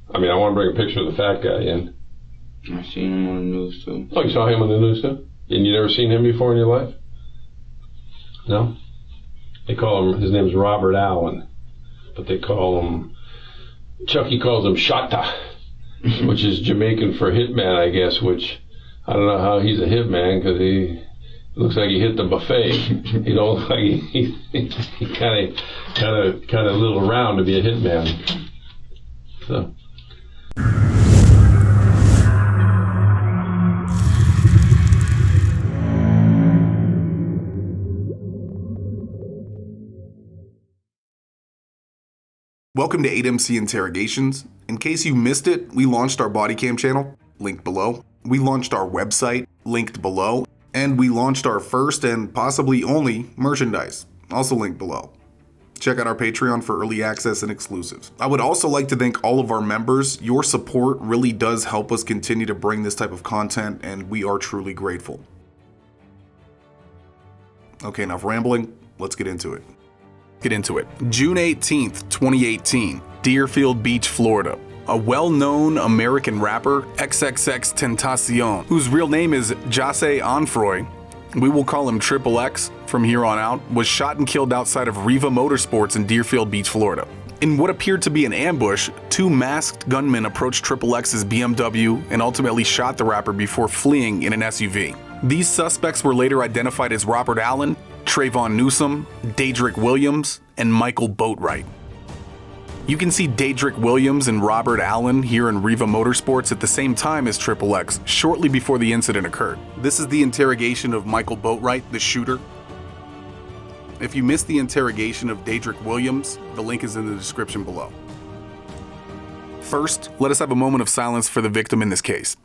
I mean, I want to bring a picture of the fat guy in. I seen him on the news too. Oh, you saw him on the news too? And you never seen him before in your life? No? They call him, his name's Robert Allen, but they call him, Chucky calls him Shatta, which is Jamaican for hitman, I guess, which I don't know how he's a hitman, because he looks like he hit the buffet. He don't look like he kind of a little round to be a hitman. So. Welcome to 8MC Interrogations. In case you missed it, we launched our body cam channel, linked below. We launched our website, linked below. And we launched our first and possibly only merchandise, also linked below. Check out our Patreon for early access and exclusives. I would also like to thank all of our members. Your support really does help us continue to bring this type of content, and we are truly grateful. Okay, enough rambling. Let's get into it. June 18th, 2018, Deerfield Beach, Florida. A well-known American rapper, XXXTentacion, whose real name is Jahseh Onfroy, we will call him Triple X from here on out, was shot and killed outside of Reva Motorsports in Deerfield Beach, Florida. In what appeared to be an ambush, two masked gunmen approached Triple X's BMW and ultimately shot the rapper before fleeing in an SUV. These suspects were later identified as Robert Allen, Trayvon Newsome, Dedrick Williams, and Michael Boatwright. You can see Dedrick Williams and Robert Allen here in Reva Motorsports at the same time as Triple X, shortly before the incident occurred. This is the interrogation of Michael Boatwright, the shooter. If you missed the interrogation of Dedrick Williams, the link is in the description below. First, let us have a moment of silence for the victim in this case.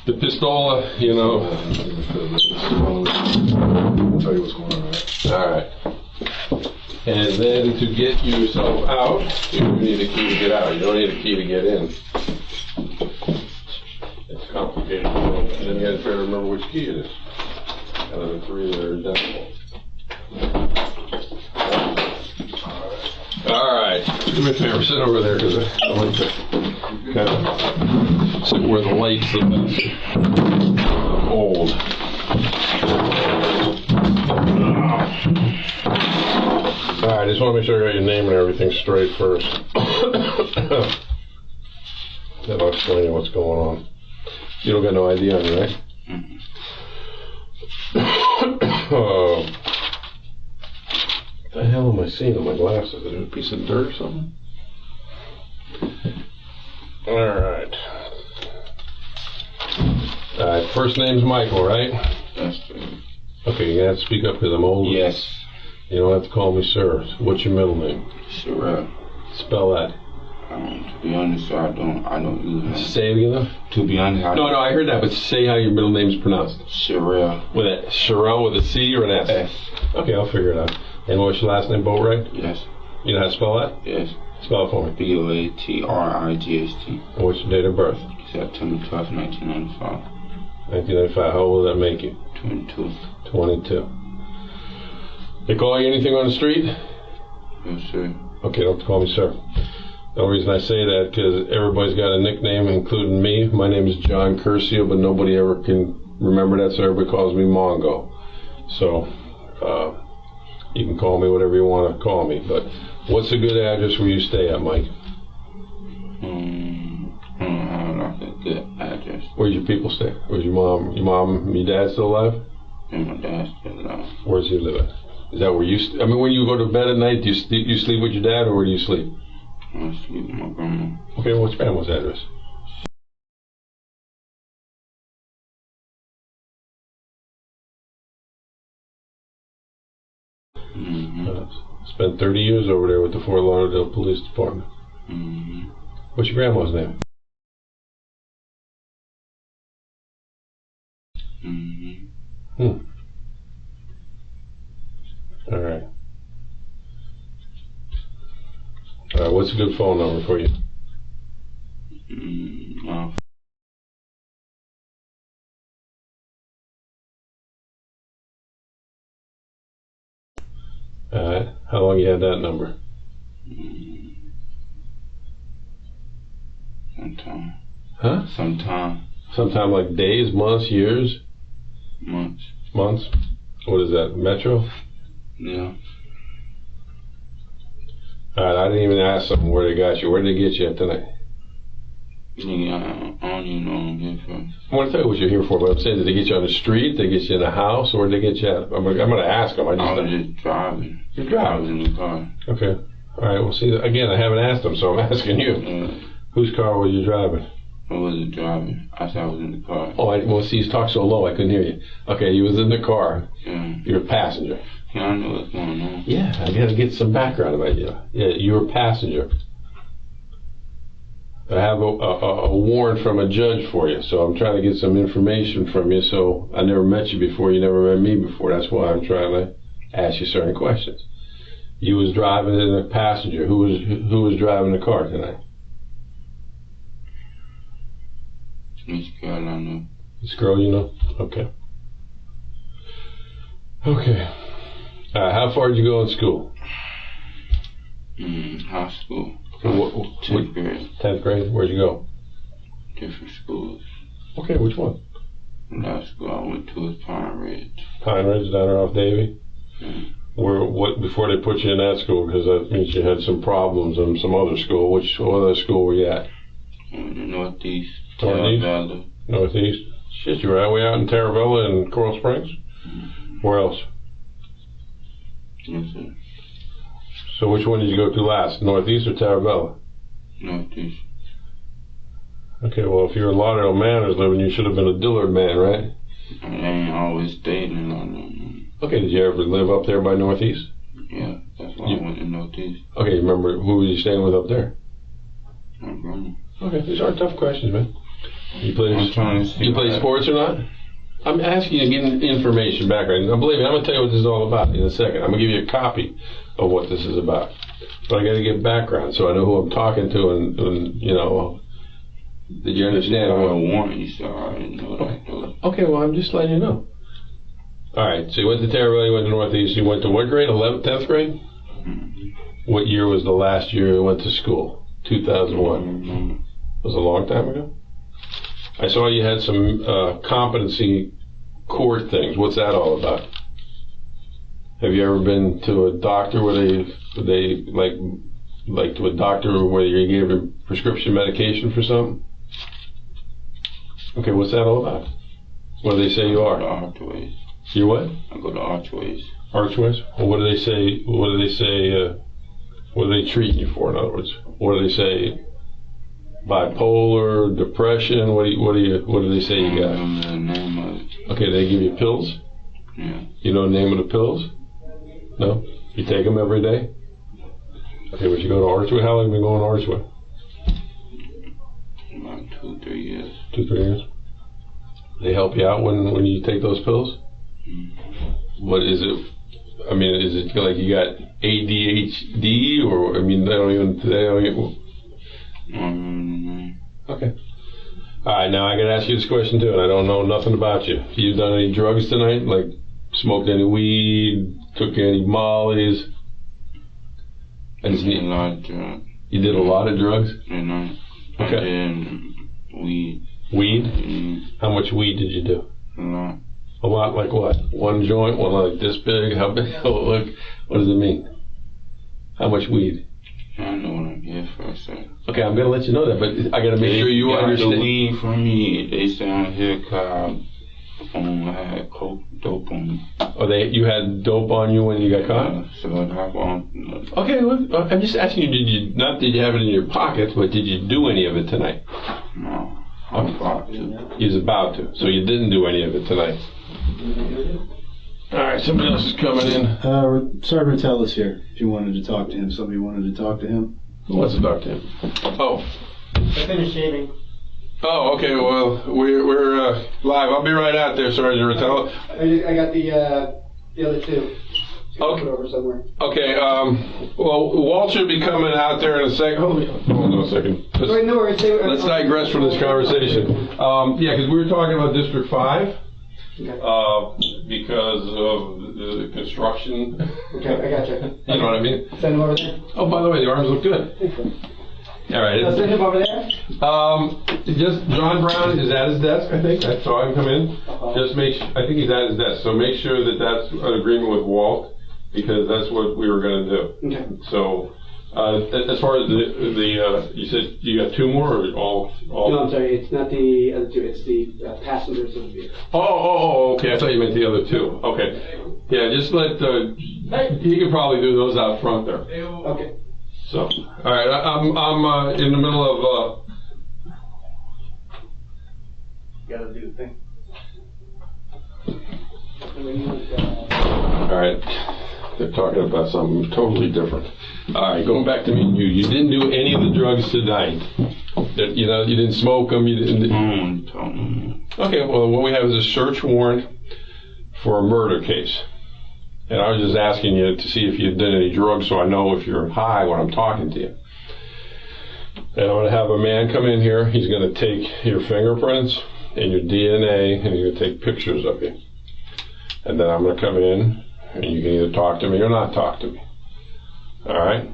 The pistola, you know. I'll tell you what's going on. All right. And then to get yourself out, you need a key to get out. You don't need a key to get in. It's complicated. And then you got to try to remember which key it is. Out of the three that are identical. All right. Do me a favor, sit over there because I like to kind of sit where the light's the best. I'm old. All right, I just want to make sure I got your name and everything straight first. Then I'll explain you what's going on. You don't got no ID on you, right? What the hell am I seeing on my glasses? Is it a piece of dirt or something? Alright. Alright, first name's Michael, right? That's true. Okay, you're gonna have to speak up because I'm old. Yes. You don't have to call me sir. What's your middle name? Sherelle. Spell that. To be honest, sir, I don't use it. Say it again. To be honest, No, I heard that, but say how your middle name's pronounced. Sherelle. With a Sherelle with a C or an S? S. Okay, I'll figure it out. And what's your last name, Boatwright? Yes. You know how to spell that? Yes. Spell it for me. Boatrigst. And what's your date of birth? September 12th, 1995. 1995. How old does that make you? 22. 22. They call you anything on the street? Yes, sir. Okay, don't call me sir. The only reason I say that because everybody's got a nickname, including me. My name is John Curcio, but nobody ever can remember that, so everybody calls me Mongo. So, you can call me whatever you want to call me, but what's a good address where you stay at, Mike? I don't have like a good address. Where's your people stay? Where's your mom? Your mom and your dad still alive? And my dad's still alive. Where's he live at? Is that where you I mean, when you go to bed at night, do you sleep with your dad, or where do you sleep? I sleep with my grandma. Okay, what's your grandma's address? Spent 30 years over there with the Fort Lauderdale Police Department. What's your grandma's name? All right. What's a good phone number for you? All right. How long you had that number? Sometime. Huh? Sometime like days, months, years? Months. Months? What is that, Metro? Yeah. All right, I didn't even ask them where they got you. Where did they get you at tonight? I don't even know what I'm here for. I want to tell you what you're here for, but I'm saying, did they get you on the street? Did they get you in the house? Or where did they get you at? I'm going to ask them. I was just driving. You're driving? I was in the car. Okay. All right, well, see, again, I haven't asked them, so I'm asking you. Yeah. Whose car were you driving? I wasn't driving. I said I was in the car. Oh, well, see, you talk so low, I couldn't hear you. Okay, you was in the car. Yeah. You're a passenger. Yeah, I know what's going on. Yeah, I got to get some background about you. Yeah, you're a passenger. I have a warrant from a judge for you, so I'm trying to get some information from you. So I never met you before, you never met me before. That's why I'm trying to ask you certain questions. You was driving in a passenger. Who was driving the car tonight? This girl I know. This girl you know? Okay. Okay. How far did you go in school? High school. 10th grade. 10th grade? Where'd you go? Different schools. Okay, which one? Last school I went to was Pine Ridge. Pine Ridge, down there off Davie? Yeah. Before they put you in that school, because that means you had some problems in some other school. What other school were you at? In the Northeast. Northeast? Northeast? Shit, you were all the way out in Taravella and Coral Springs? Where else? Yes, sir. So which one did you go to last, Northeast or Taravella? Northeast. Okay, well, if you're in Lauderdale Manors living, you should have been a Dillard man, right? I ain't always stayed in Lauderdale. Okay, did you ever live up there by Northeast? Yeah, that's why I went to Northeast. Okay, remember, who were you staying with up there? My grandma. Okay, these aren't tough questions, man. You play sports or not? I'm asking you to get information back right now. Believe me, I'm going to tell you what this is all about in a second. I'm going to give you a copy of what this is about. But I got to get background so I know who I'm talking to and you know, did you understand? I warrant you, so I didn't know that. Okay, well, I'm just letting you know. All right, so you went to Taravella, you went to Northeast. You went to what grade? 11th, 10th grade? What year was the last year you went to school? 2001. Was it a long time ago? I saw you had some competency court things. What's that all about? Have you ever been to a doctor where they like to a doctor where you gave them prescription medication for something? Okay, what's that all about? What do they say you are? Archways. You what? I go to Archways. Archways? Well, what do they say? What do they say? What are they treating you for? In other words, what do they say? Bipolar, depression. What do they say you got? I don't remember the name of it. Okay, they give you pills. Yeah. You know the name of the pills? No. You take them every day. Okay, but you go to Archway. How long have you been going to Archway? About 2-3 years. 2-3 years. They help you out when you take those pills. What is it? I mean, is it like you got ADHD or I mean they don't even. Okay. All right, now I got to ask you this question too, and I don't know nothing about you. You done any drugs tonight? Like smoked any weed? Took any mollies? I did a lot of drugs. You did a lot of drugs? And I Okay. did weed. Weed? How much weed did you do? A lot. A lot, like what? One joint? One like this big? How big? Oh, look. What does it mean? How much weed? I know what I'm here for, sir. Okay, I'm going to let you know that, but I got to make sure you understand. The weed from me, they say I'm here because I had coke, dope on me. Oh, you had dope on you when you got caught? So I'd have on. Okay, well, I'm just asking you, not did you have it in your pockets, but did you do any of it tonight? No, I was about to. You was about to, so you didn't do any of it tonight. All right, somebody else is coming in. Sergeant Tell is here. If you wanted to talk to him, somebody wanted to talk to him. Who wants to talk to him? Oh. I finished shaving. Oh, okay. Well, we're live. I'll be right out there, Sergeant Rattel. I got the other two. Okay. Put over somewhere. Okay. Well, Walt should be coming out there in a second. Hold on a second. Wait, no worries. Let's digress from this conversation. Yeah, because we were talking about District 5. Okay. because of the construction. Okay, I gotcha. You know what I mean? Send him over there. Oh, by the way, the arms look good. All right. I'll send him over there. Just John Brown is at his desk, I think. I saw him come in. Just I think he's at his desk. So make sure that that's an agreement with Walt, because that's what we were going to do. Okay. So, as far as the you said you got two more, or all? No, I'm sorry. It's not the other two. It's the passengers of the vehicle. Oh, okay. I thought you meant the other two. Okay. Yeah, just let he could probably do those out front there. Okay. So, all right. I'm in the middle of. Gotta do the thing. All right. They're talking about something totally different. All right, going back to me and you. You didn't do any of the drugs tonight. You know, you didn't smoke them. You didn't. Okay. Well, what we have is a search warrant for a murder case, and I was just asking you to see if you did any drugs, so I know if you're high when I'm talking to you. And I'm going to have a man come in here. He's going to take your fingerprints and your DNA, and he's going to take pictures of you. And then I'm going to come in, and you can either talk to me or not talk to me. All right?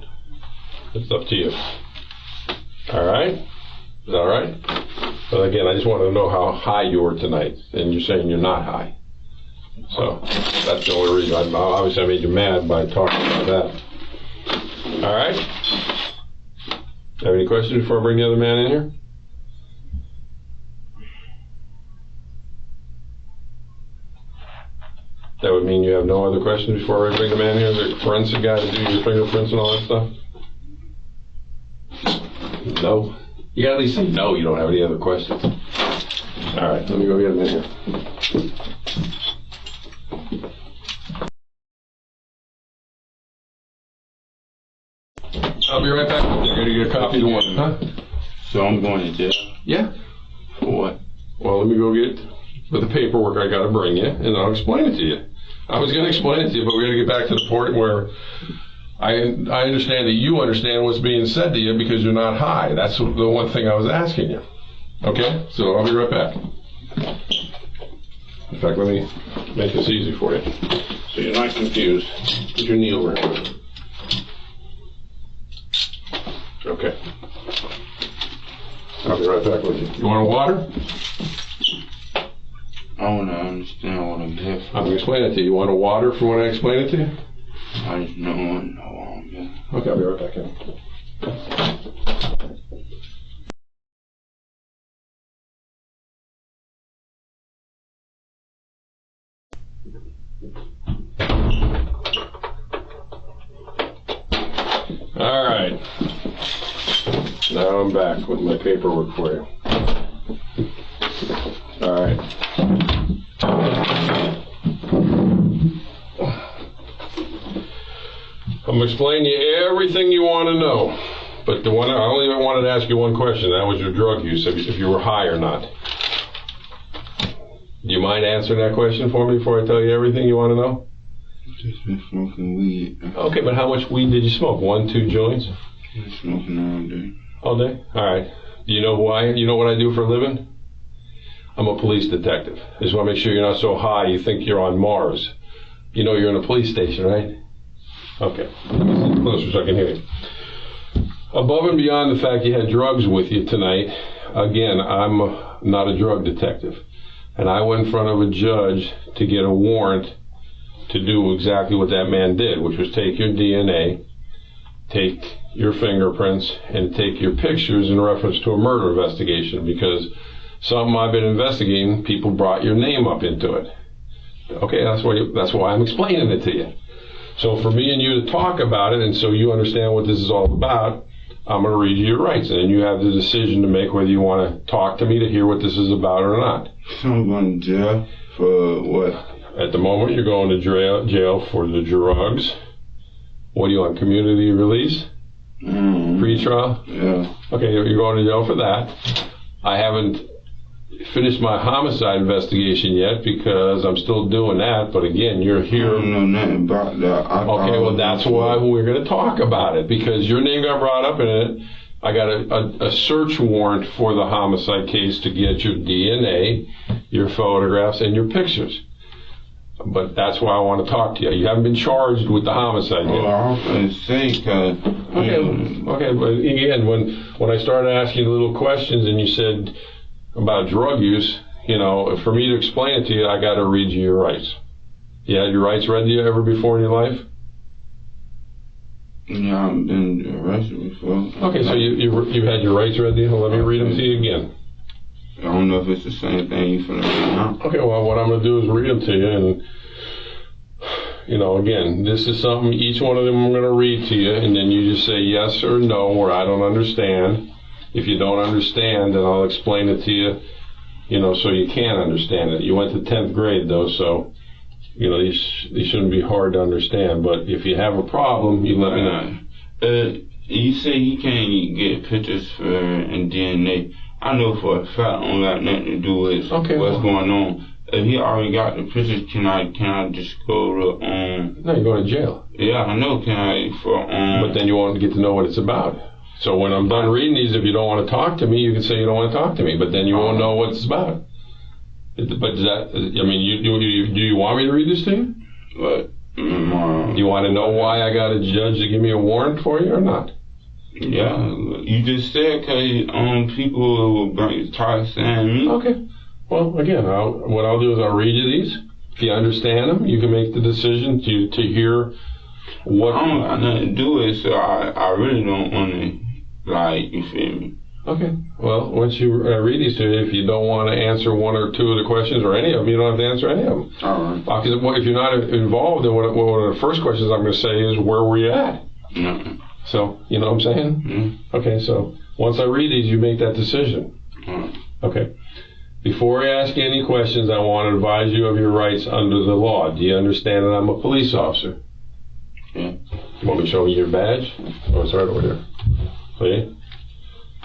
It's up to you. All right? Is that all right? But again, I just wanted to know how high you were tonight, and you're saying you're not high. So that's the only reason. Obviously, I made you mad by talking about that. All right? Have any questions before I bring the other man in here? That would mean you have no other questions before I bring the man here? The forensic guy to do your fingerprints and all that stuff? No? You gotta at least say no, you don't have any other questions. All right, let me go get him in here. I'll be right back. You're gonna get a copy of the one, huh? So I'm going to jail? Yeah. For what? Well, let me go get with the paperwork I gotta bring you, and I'll explain it to you. I was gonna explain it to you, but we gotta get back to the point where I understand that you understand what's being said to you because you're not high. That's the one thing I was asking you. Okay? So I'll be right back. In fact, let me make this easy for you so you're not confused. Put your knee over here. Okay. I'll be right back with you. You want a water? I want to understand what I'm here for. I'm going to explain it to you. You want a water for when I explain it to you? I just don't want to know what I'm here for. Okay, I'll be right back in. All right. Now I'm back with my paperwork for you. All right. I'm going to explain to you everything you want to know. But I only wanted to ask you one question. That was your drug use, if you were high or not. Do you mind answering that question for me before I tell you everything you want to know? Just been smoking weed. Okay, but how much weed did you smoke? 1, 2 joints? Been smoking all day. All day? All right. Do you know why? You know what I do for a living? I'm a police detective. I just want to make sure you're not so high you think you're on Mars. You know you're in a police station, right? Okay. Let me sit closer so I can hear you. Above and beyond the fact you had drugs with you tonight, again, I'm not a drug detective. And I went in front of a judge to get a warrant to do exactly what that man did, which was take your DNA, take your fingerprints, and take your pictures in reference to a murder investigation, because something I've been investigating, people brought your name up into it. Okay, that's why I'm explaining it to you. So for me and you to talk about it, and so you understand what this is all about, I'm going to read you your rights, and then you have the decision to make whether you want to talk to me to hear what this is about or not. So I'm going to jail for what? At the moment, you're going to jail for the drugs. What do you want, community release? Pre-trial? Yeah. Okay, you're going to jail for that. I haven't finished my homicide investigation yet because I'm still doing that, but again, you're here. I don't know nothing about that. Okay, well, that's why we're going to talk about it, because your name got brought up in it, I got a search warrant for the homicide case to get your DNA, your photographs, and your pictures. But that's why I want to talk to you. You haven't been charged with the homicide yet. Well, I was going to say, because... Okay, but again, when I started asking you little questions and you said about drug use, you know, for me to explain it to you, I got to read you your rights. You had your rights read to you ever before in your life? Yeah, I've been arrested before. Okay, so you've had your rights read to you? Well, let me read them to you again. I don't know if it's the same thing you finna read now. Okay, well, what I'm going to do is read them to you, and, you know, again, this is something, each one of them I'm going to read to you, and then you just say yes or no, or I don't understand. If you don't understand, then I'll explain it to you, you know, so you can understand it. You went to 10th grade, though, so, you know, these shouldn't be hard to understand, but if you have a problem, you let me know. You say he can't get pictures for and DNA. I know for a fact I don't got nothing to do with what's going on. If he already got the pictures, can I just go to No, you're going to jail. Yeah, I know. Can I But then you won't get to know what it's about. So when I'm done reading these, if you don't want to talk to me, you can say you don't want to talk to me. But then you won't know what it's about. But does that? I mean, do you want me to read this to you? What? You want to know why I got a judge to give me a warrant for you or not? Yeah, you just said because people will try saying me. Okay. Well, again, what I'll do is I'll read you these. If you understand them, you can make the decision to hear what. I don't got nothing to do with it, so I really don't want to, like, you feel me? Okay. Well, once you read these to you, if you don't want to answer one or two of the questions or any of them, you don't have to answer any of them. All right. Because if you're not involved, then one of the first questions I'm going to say is, where were you at? No. So, you know what I'm saying? Mm-hmm. Okay, so once I read these, you make that decision. Okay. Before I ask you any questions, I want to advise you of your rights under the law. Do you understand that I'm a police officer? Yeah. You want me to show you your badge? Oh, it's right over there. See?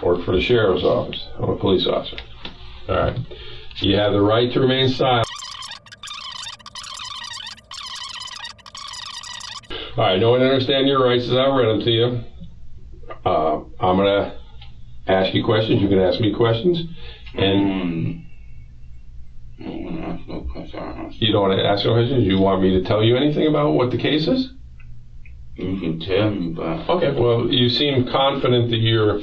Work for the sheriff's office. I'm a police officer. All right. You have the right to remain silent. All right, I don't understand your rights as I read them to you. I'm going to ask you questions. You can ask me questions. And I don't want to ask no questions. You don't want to ask no questions? You want me to tell you anything about what the case is? You can tell me, but... Okay, well, you seem confident that you're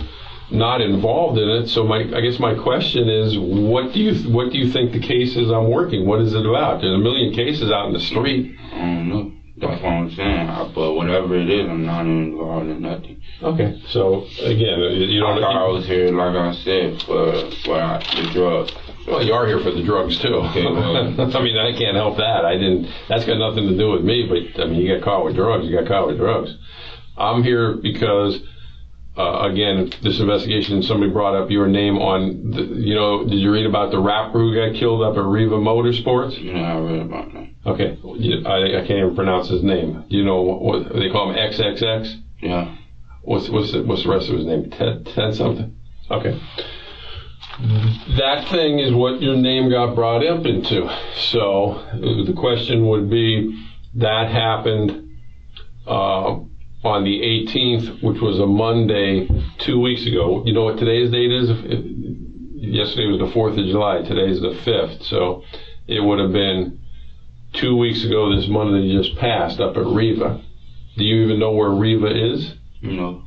not involved in it, so I guess my question is, what do you think the case is I'm working? What is it about? There's a million cases out in the street. I don't know. That's what I'm saying. But whatever it is, I'm not involved in nothing. Okay, so again, you don't. I was here, like I said, for the drugs. Well, you are here for the drugs too. Okay, well, I mean, I can't help that. That's got nothing to do with me. But I mean, you got caught with drugs. You got caught with drugs. I'm here because, again, this investigation. Somebody brought up your name on. Did you read about the rapper who got killed up at Reva Motorsports? Yeah, I read about that. Okay, I can't even pronounce his name. Do you know what they call him? XXX? Yeah. What's the rest of his name? Ted something? Okay. That thing is what your name got brought up into. So the question would be, that happened on the 18th, which was a Monday 2 weeks ago. You know what today's date is? Yesterday was the 4th of July. Today's the 5th. So it would have been 2 weeks ago this Monday just passed up at Reva. Do you even know where Reva is? No.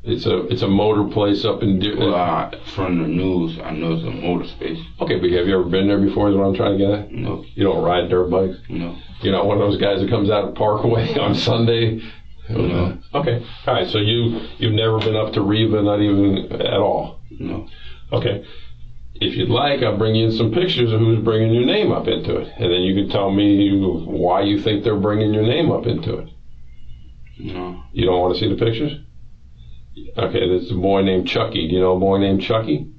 It's a motor place up in Deerfield. Well, from the news, I know it's a motor space. Okay, but have you ever been there before is what I'm trying to get at? No. You don't ride dirt bikes? No. You're not one of those guys that comes out of Parkway on Sunday? No. Okay. All right, so you've never been up to Reva, not even at all? No. Okay. If you'd like, I'll bring you in some pictures of who's bringing your name up into it. And then you can tell me why you think they're bringing your name up into it. No. You don't want to see the pictures? Okay, there's a boy named Chucky. Do you know a boy named Chucky?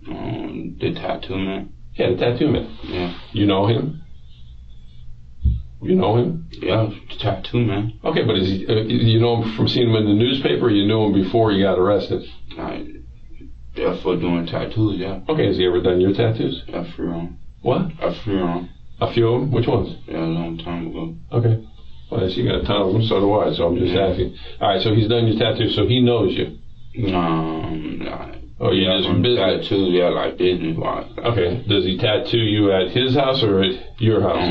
The tattoo man? Yeah, the tattoo man. Yeah. You know him? You know him? Yeah, the tattoo man. Okay, but is he, you know him from seeing him in the newspaper, or you knew him before he got arrested? Yeah, for doing tattoos, yeah. Okay, has he ever done your tattoos? A few of them. What? A few of them. A few of them? Which ones? Yeah, a long time ago. Okay. Well, you got a ton of them, so do I, so I'm just asking. All right, so he's done your tattoos, so he knows you. Like, oh, you just business? Tattoo, yeah, like business-wise. Okay. Does he tattoo you at his house or at your house?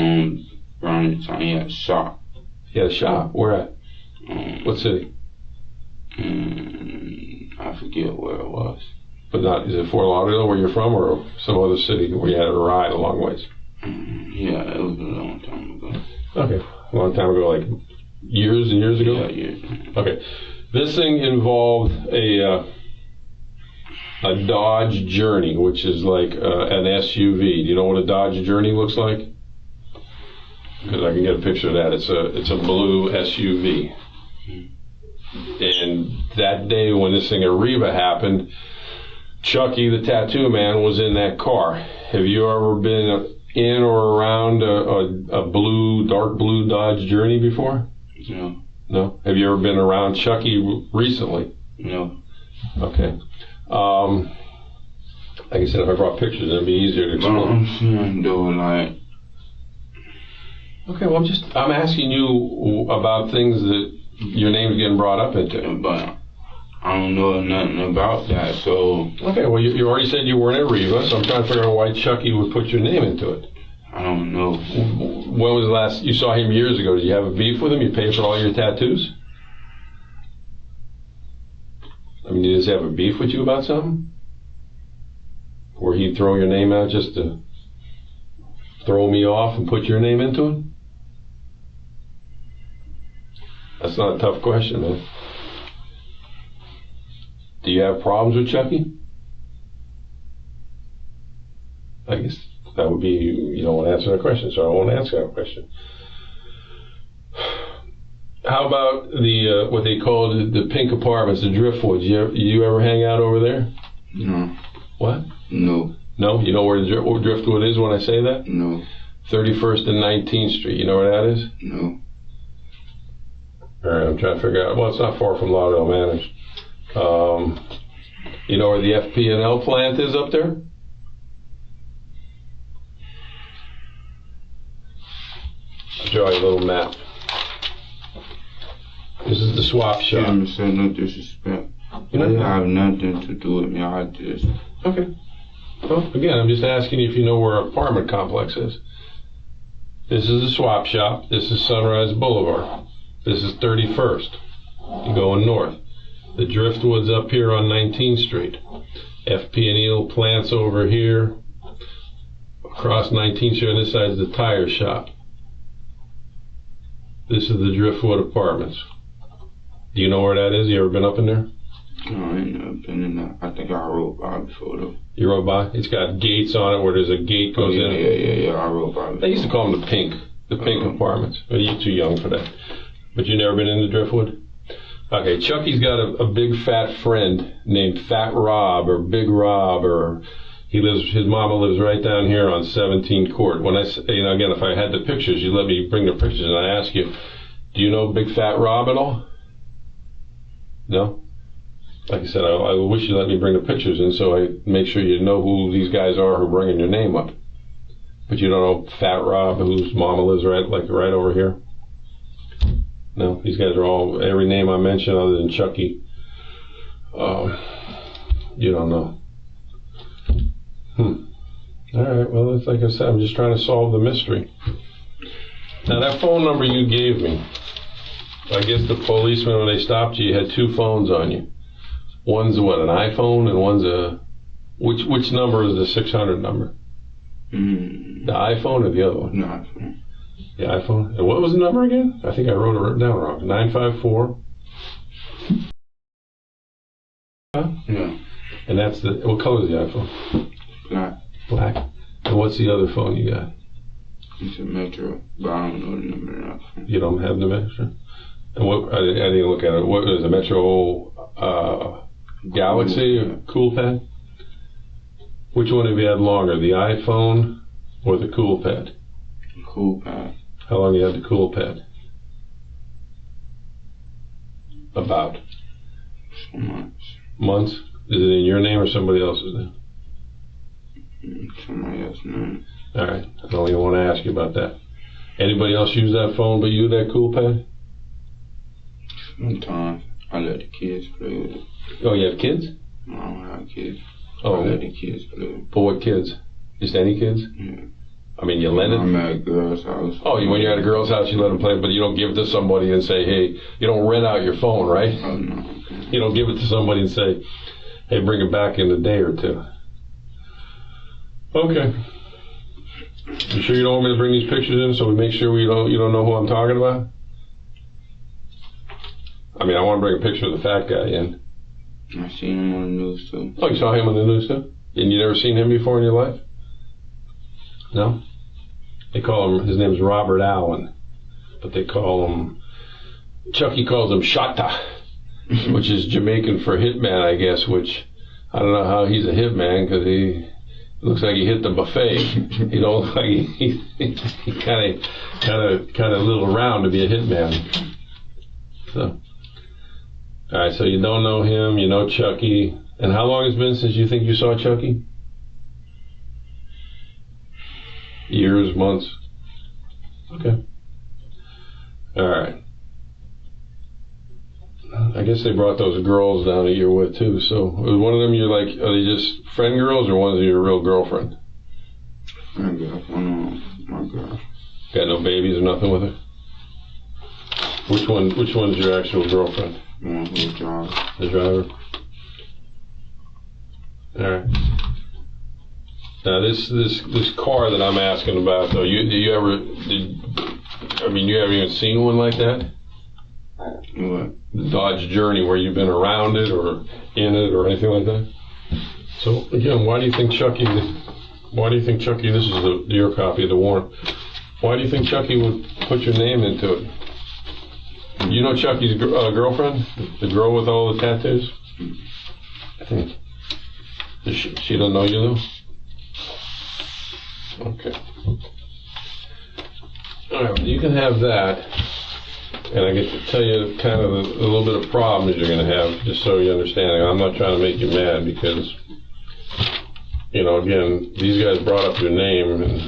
Around the time he had a shop. He had a shop? Where at? What city? I forget where it was. But not, is it Fort Lauderdale where you're from, or some other city where you had to ride a long ways? Yeah, it was a long time ago. Okay. A long time ago, like years and years ago? Yeah, years. Okay. This thing involved a Dodge Journey, which is like an SUV. Do you know what a Dodge Journey looks like? Because I can get a picture of that. It's a blue SUV. And that day when this thing at Reva happened, Chucky, the tattoo man, was in that car. Have you ever been in or around a dark blue Dodge Journey before? No. No? Have you ever been around Chucky recently? No. Okay. Like I said, if I brought pictures, it'd be easier to explain. I'm saying though, like. Okay, well, I'm asking you about things that your name's getting brought up into. But I don't know nothing about that, so. Okay, well, you already said you weren't at Reva, so I'm trying to figure out why Chucky would put your name into it. I don't know. When was the last you saw him? Years ago? Did you have a beef with him? You paid for all your tattoos? I mean, did he have a beef with you about something? Or he'd throw your name out just to throw me off and put your name into it? That's not a tough question, man. Do you have problems with Chucky? I guess that would be, you don't want to answer that question, so I won't answer that question. How about the what they call the pink apartments, the Driftwoods? You ever hang out over there? No. What? No. No? You know where the Driftwood is when I say that? No. 31st and 19th Street. You know where that is? No. All right, I'm trying to figure out. Well, it's not far from Lauderdale Manors. You know where the FP&L plant is up there? I'll draw you a little map. This is the swap shop. Yeah, say no disrespect. I have nothing to do with me. I just. Okay. Well, again, I'm just asking you if you know where our apartment complex is. This is the swap shop. This is Sunrise Boulevard. This is 31st. You're going north. The Driftwood's up here on 19th Street. FP&E plants over here. Across 19th Street on this side is the tire shop. This is the Driftwood Apartments. Do you know where that is? You ever been up in there? No, I ain't never been in there. I think I rode by before though. You rode by? It's got gates on it where there's a gate goes in. Yeah, I rode by. They used to call them the pink apartments. But you're too young for that. But you never been in the Driftwood? Okay, Chucky's got a big fat friend named Fat Rob or Big Rob, or his mama lives right down here on 17th Court. When I say, again, if I had the pictures, you let me bring the pictures and I ask you, do you know Big Fat Rob at all? No? Like I said, I wish you let me bring the pictures in so I make sure you know who these guys are who are bringing your name up. But you don't know Fat Rob, whose mama lives right over here? No, these guys are all, every name I mentioned other than Chucky, you don't know. All right, well, it's like I said, I'm just trying to solve the mystery. Now, that phone number you gave me, I guess the policeman, when they stopped you, had two phones on you. One's what, an iPhone, and one's a, which number is the 600 number? The iPhone or the other one? No, iPhone. The iPhone. And what was the number again? I think I wrote it down wrong. 954. Yeah. And that's what color is the iPhone? Black. Black. And what's the other phone you got? It's a Metro, but I don't know the number of that phone. You don't have the Metro? And what, I didn't look at it. What is a Metro Galaxy or Coolpad? Which one have you had longer, the iPhone or the Coolpad? Coolpad. How long you had the Coolpad? About? Some months. Months? Is it in your name or somebody else's name? Somebody else's name. All right. I don't even want to ask you about that. Anybody else use that phone but you, that Coolpad? Sometimes. I let the kids play with it. Oh, you have kids? No, I don't have kids. Oh. I let the kids play with it. But what kids? Just any kids? Yeah. I mean, you lend it? I'm at a girl's house. Oh, when you're at a girl's house, you let them play, but you don't give it to somebody and say, hey, you don't rent out your phone, right? Oh, no. Okay. You don't give it to somebody and say, hey, bring it back in a day or two. Okay. You sure you don't want me to bring these pictures in so we make sure you don't know who I'm talking about? I mean, I want to bring a picture of the fat guy in. I seen him on the news too. Oh, you saw him on the news too? And you never seen him before in your life? No? They call him, his name's Robert Allen, but they call him, Chucky calls him Shatta, which is Jamaican for hitman, I guess, which I don't know how he's a hitman because he looks like he hit the buffet. He don't look like he kind of a little round to be a hitman. So, all right, so you don't know him, you know Chucky. And how long has it been since you think you saw Chucky? Years, months? Okay. All right. I guess they brought those girls down that you're with too. So was one of them you're like, are they just friend girls or one of them your real girlfriend? Friend girl, one of my girl. Got no babies or nothing with her? Which one's your actual girlfriend? The one who's driver. The driver? All right. Now this car that I'm asking about though, you haven't even seen one like that? What? The Dodge Journey, where you've been around it or in it or anything like that? So again, why do you think Chucky, this is your copy of the warrant, why do you think Chucky would put your name into it? You know Chucky's girlfriend? The girl with all the tattoos? I think. She doesn't know you though? Okay. All right, you can have that. And I get to tell you kind of a little bit of problems you're going to have, just so you understand. I'm not trying to make you mad because, again, these guys brought up your name and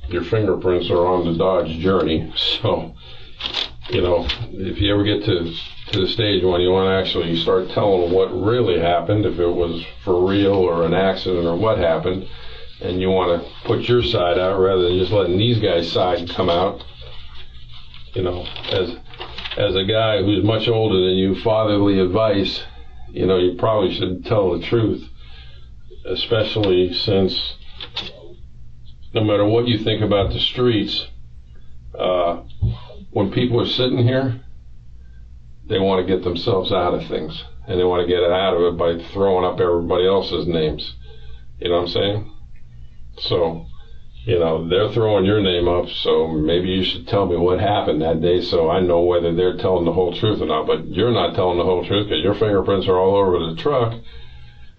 your fingerprints are on the Dodge Journey. So, if you ever get to the stage when you want to actually start telling what really happened, if it was for real or an accident or what happened, and you want to put your side out rather than just letting these guys' side come out, as a guy who's much older than you, fatherly advice, you probably should tell the truth, especially since no matter what you think about the streets, when people are sitting here, they want to get themselves out of things, and they want to get it out of it by throwing up everybody else's names. You know what I'm saying? So, they're throwing your name up, so maybe you should tell me what happened that day so I know whether they're telling the whole truth or not. But you're not telling the whole truth because your fingerprints are all over the truck.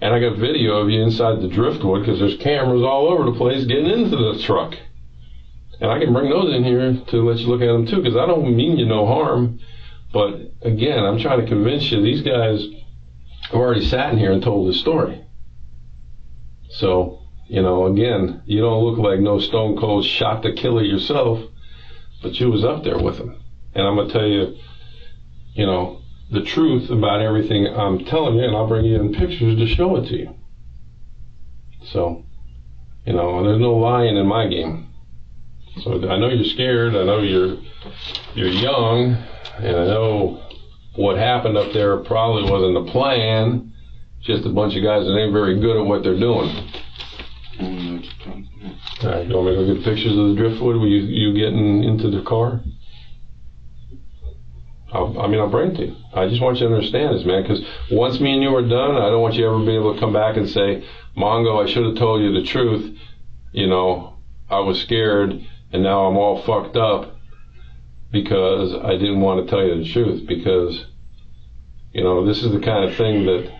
And I got video of you inside the driftwood because there's cameras all over the place getting into the truck. And I can bring those in here to let you look at them too, because I don't mean you no harm. But again, I'm trying to convince you, these guys have already sat in here and told this story. So, again, you don't look like no stone cold shot the killer yourself, but you was up there with him. And I'm going to tell you, the truth about everything I'm telling you, and I'll bring you in pictures to show it to you. So, there's no lying in my game. So I know you're scared, I know you're young, and I know what happened up there probably wasn't the plan, just a bunch of guys that ain't very good at what they're doing. All right, you want me to go get pictures of the driftwood? Were you getting into the car? I'll bring it to you. I just want you to understand this, man, because once me and you are done, I don't want you ever to be able to come back and say, Mongo, I should have told you the truth. I was scared, and now I'm all fucked up because I didn't want to tell you the truth, because, this is the kind of thing that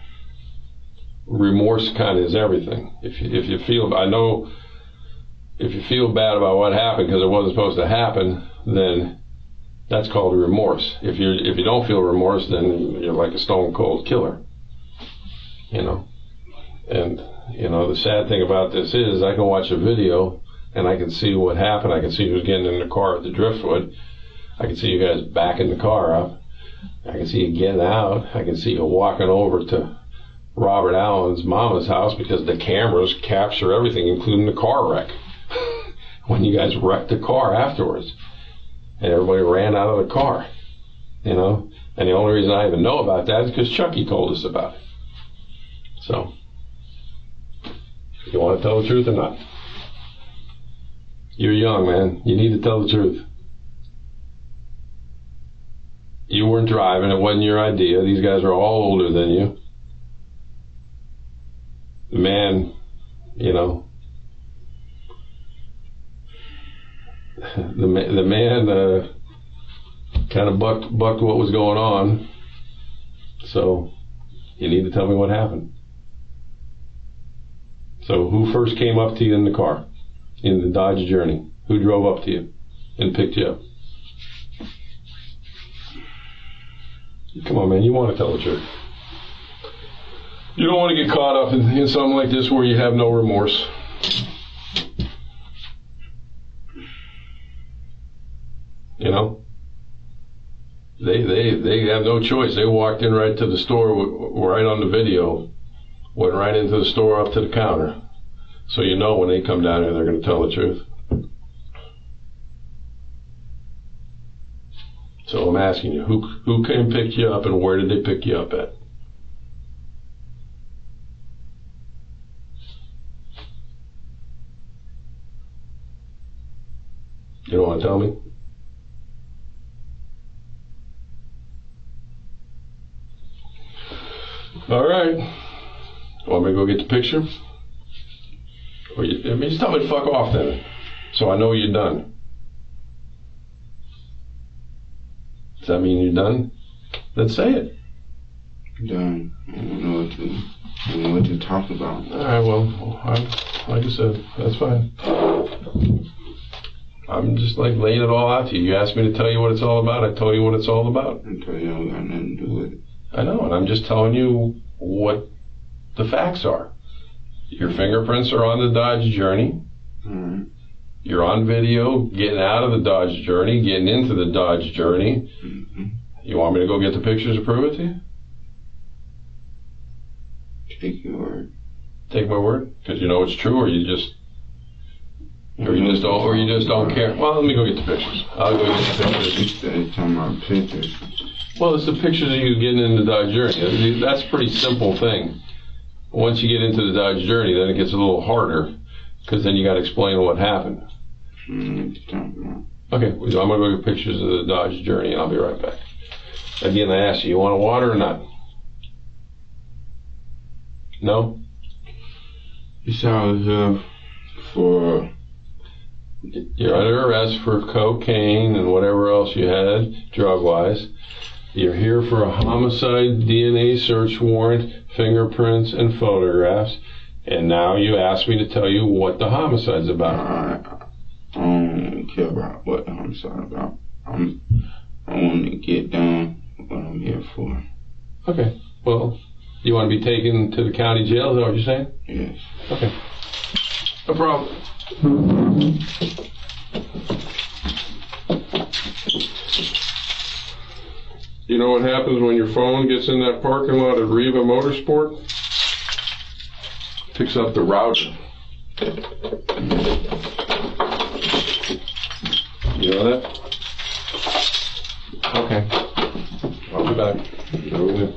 remorse kind of is everything. If you feel, I know, if you feel bad about what happened because it wasn't supposed to happen, then that's called remorse. If you don't feel remorse, then you're like a stone cold killer. And the sad thing about this is I can watch a video and I can see what happened. I can see who's getting in the car at the driftwood. I can see you guys backing the car up. I can see you getting out. I can see you walking over to Robert Allen's mama's house because the cameras capture everything, including the car wreck. When you guys wrecked the car afterwards. And everybody ran out of the car, you know? And the only reason I even know about that is because Chucky told us about it. So, you want to tell the truth or not? You're young, man. You need to tell the truth. You weren't driving. It wasn't your idea. These guys are all older than you. The man, you know, the man kind of bucked what was going on. So you need to tell me what happened. So who first came up to you in the car, in the Dodge Journey? Who drove up to you and picked you up? Come on, man, you want to tell the truth. You don't want to get caught up in something like this where you have no remorse. You know? They have no choice. They walked in right to the store, right on the video, went right into the store up to the counter. So you know when they come down here, they're going to tell the truth. So I'm asking you, who came pick you up and where did they pick you up at? You don't want to tell me? All right. Want me to go get the picture? Or just tell me to fuck off then, so I know you're done. Does that mean you're done? Then say it. Done. I don't know what to talk about. All right, well, like I said, that's fine. I'm just like laying it all out to you. You asked me to tell you what it's all about. I told you what it's all about. I tell you I don't got nothing to do with it. I know, and I'm just telling you what the facts are. Your fingerprints are on the Dodge Journey. Mm-hmm. You're on video getting out of the Dodge Journey, getting into the Dodge Journey. Mm-hmm. You want me to go get the pictures to prove it to you? Take your word. Take my word? Because you know it's true, or you just don't care. Well, let me go get the pictures. I'll go get the pictures. You're talking about pictures. Well, it's the pictures of you getting into the Dodge Journey. That's a pretty simple thing. Once you get into the Dodge Journey, then it gets a little harder, because then you got to explain what happened. Okay, so I'm going to go get pictures of the Dodge Journey, and I'll be right back. Again, I asked you want a water or not? No? You said I was here for... You're under arrest for cocaine and whatever else you had, drug-wise. You're here for a homicide DNA search warrant, fingerprints, and photographs. And now you ask me to tell you what the homicide's about. I don't care about what the homicide's about. I want to get done what I'm here for. Okay. Well, you want to be taken to the county jail? Is that what you're saying? Yes. Okay. No problem. You know what happens when your phone gets in that parking lot at Reva Motorsport? Picks up the router. You know that? Okay. I'll be back. Over there.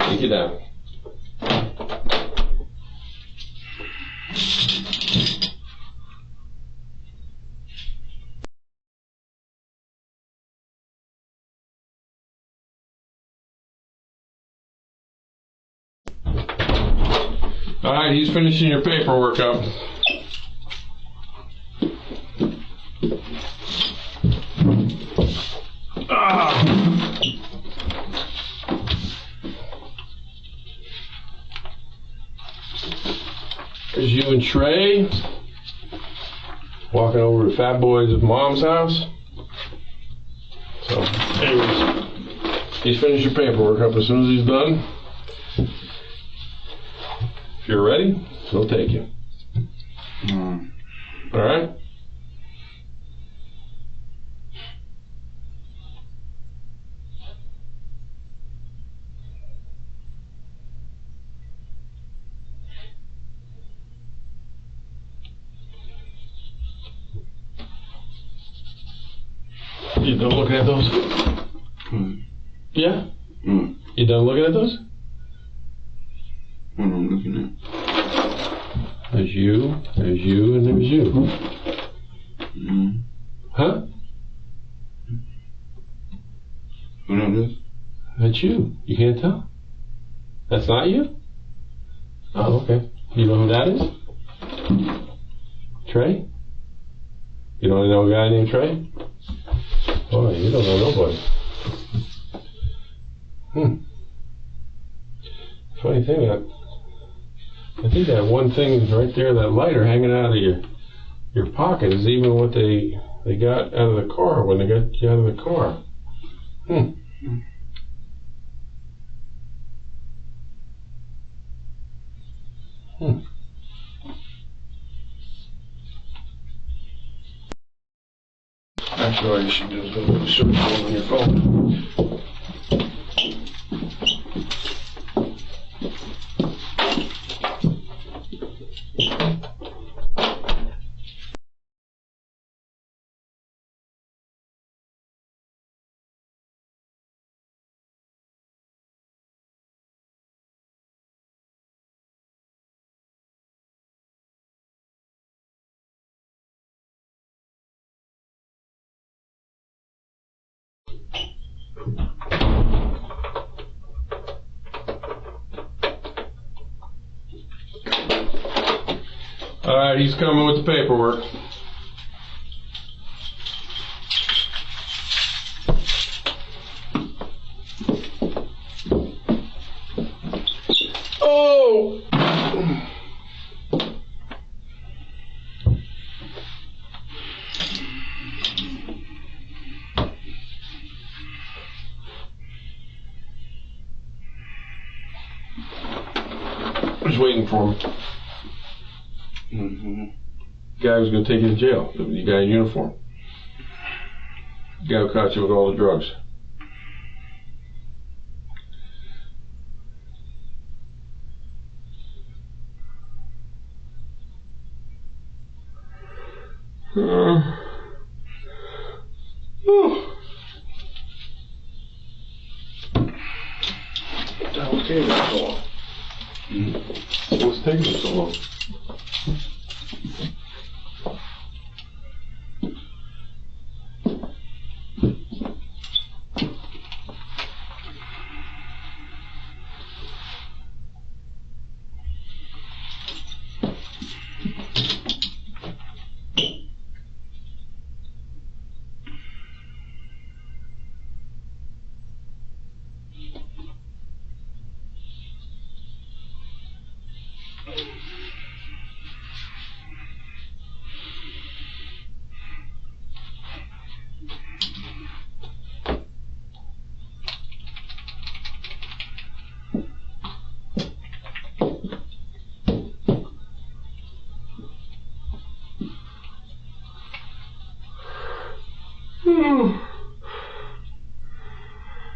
Take you down. All right, he's finishing your paperwork up. There's you and Trey walking over to Fat Boy's mom's house. So, anyways, he's finished your paperwork up. As soon as he's done, if you're ready, he'll take you. All right? You done looking at those? Yeah? You done looking at those? What am I looking at? There's you, and there's you. Huh? What is this? That's you. You can't tell? That's not you? Oh, okay. You know who that is? Trey? You don't know a guy named Trey? Boy, you don't know nobody. Funny thing, I think that one thing right there, that lighter hanging out of your pocket, is even what they got out of the car when they got you out of the car. Actually, all you should do is go to the search form on your phone. All right, he's coming with the paperwork. Oh! I was waiting for him. The guy was going to take you to jail. The guy in uniform. The guy who caught you with all the drugs. What's taking so long? What's taking so long?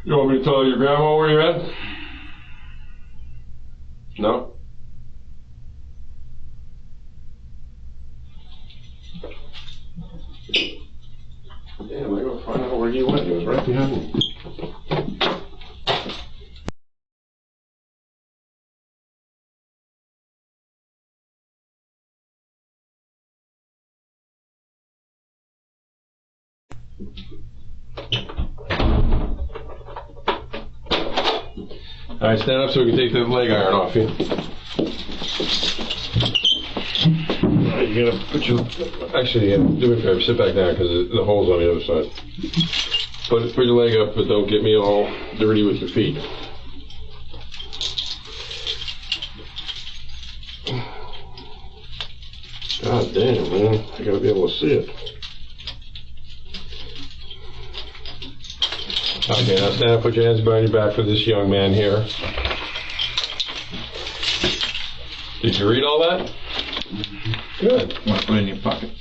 You want me to tell your grandma where you're at? No? Damn, I gotta find out where he went. He was right behind me. All right, stand up so we can take the leg iron off you. All right, you're gonna put your, actually, do me a favor, sit back down because the hole's on the other side. Put your leg up, but don't get me all dirty with your feet. God damn, man, I gotta be able to see it. Okay, now stand up, put your hands behind your back for this young man here. Did you read all that? Good. Want to put it in your pocket?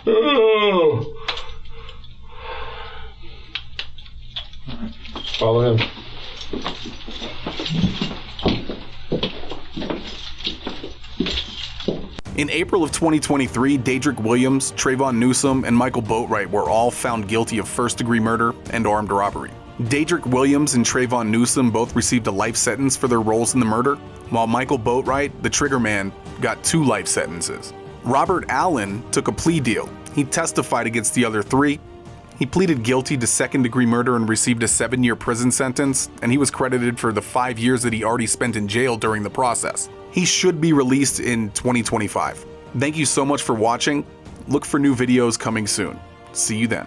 Oh. Follow him. In April of 2023, Dedrick Williams, Trayvon Newsome, and Michael Boatwright were all found guilty of first-degree murder and armed robbery. Dedrick Williams and Trayvon Newsome both received a life sentence for their roles in the murder, while Michael Boatwright, the trigger man, got 2 life sentences. Robert Allen took a plea deal. He testified against the other 3. He pleaded guilty to second-degree murder and received a 7-year prison sentence, and he was credited for the 5 years that he already spent in jail during the process. He should be released in 2025. Thank you so much for watching. Look for new videos coming soon. See you then.